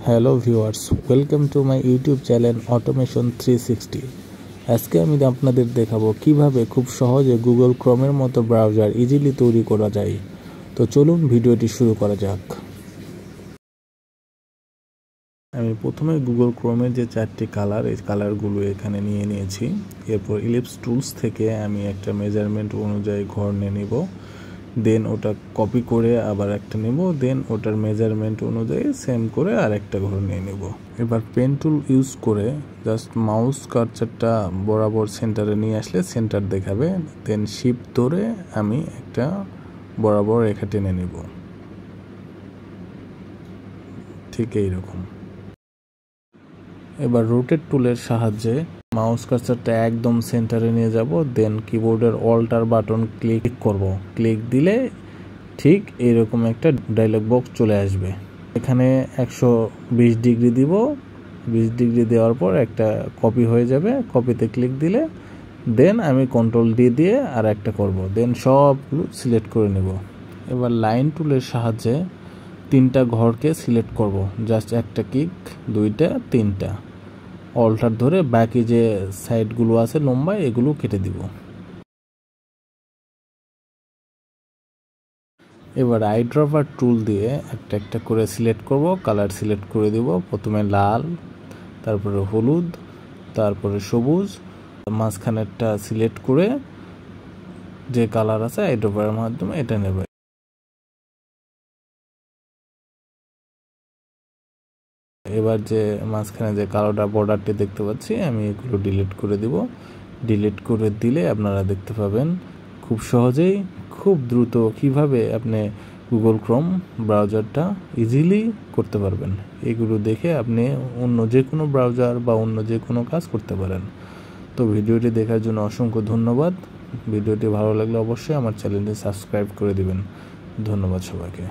Hello viewers, welcome to my YouTube channel automation 360। আজকে আমি আপনাদের দেখাবো কিভাবে খুব সহজে গুগল ক্রোমের মতো ব্রাউজার ইজিলি তৈরি করা যায়। তো চলুন ভিডিওটি শুরু করা যাক। আমি প্রথমে গুগল ক্রোমের যে চারটি কালার, এই কালারগুলো এখানে নিয়ে নিয়েছি। এরপর ইলিপস টুলস থেকে আমি একটা মেজারমেন্ট অনুযায়ী ঘর নিয়ে নিব, দেন ওটা কপি করে আবার একটা নেব, দেন ওটার মেজারমেন্ট অনুযায়ী সেম করে আর একটা ঘর নিয়ে নেব। এবার পেন টুল ইউজ করে জাস্ট মাউস কার্সারটা বরাবর সেন্টারে নিয়ে আসলে সেন্টার দেখাবে, দেন শিফট ধরে আমি একটা বরাবর রেখা টেনে নেব, ঠিক এইরকম। এবার রোটেট টুলের সাহায্যে মাউস কার্সারটা একদম সেন্টারে নিয়ে যাব, দেন কিবোর্ডের অল্টার বাটন ক্লিক করব। ক্লিক দিলে ঠিক এইরকম একটা ডায়লগ বক্স চলে আসবে। এখানে 120 ডিগ্রি দিব, 20 ডিগ্রি দেওয়ার পর একটা কপি হয়ে যাবে। কপিতে ক্লিক দিলে দেন আমি কন্ট্রোল ডি দিয়ে আর একটা করব, দেন সবগুলো সিলেক্ট করে নেব। এবার লাইন টুলের সাহায্যে তিনটা ঘরকে সিলেক্ট করব, জাস্ট একটা ক্লিক, দুইটা, তিনটা, অল্টার ধরে বাকি যে সাইডগুলো আছে লম্বা এগুলো কেটে দিব। এবার আইড্রপার টুল দিয়ে একটা একটা করে সিলেক্ট করব, কালার সিলেক্ট করে দিব। প্রথমে লাল, তারপরে হলুদ, তারপরে সবুজ, মাঝখানেরটা সিলেক্ট করে যে কালার আছে আইড্রপারের মাধ্যমে এটা নেব। এবার যে মাঝখানে যে কালোটা বর্ডারটি দেখতে পাচ্ছি আমি এগুলো ডিলিট করে দিব। ডিলিট করে দিলে আপনারা দেখতে পাবেন খুব সহজেই, খুব দ্রুত কিভাবে আপনি গুগল ক্রোম ব্রাউজারটা ইজিলি করতে পারবেন। এগুলো দেখে আপনি অন্য যে কোনো ব্রাউজার বা অন্য যে কোনো কাজ করতে পারেন। তো ভিডিওটি দেখার জন্য অসংখ্য ধন্যবাদ। ভিডিওটি ভালো লাগলে অবশ্যই আমার চ্যানেলটি সাবস্ক্রাইব করে দিবেন। ধন্যবাদ সবাইকে।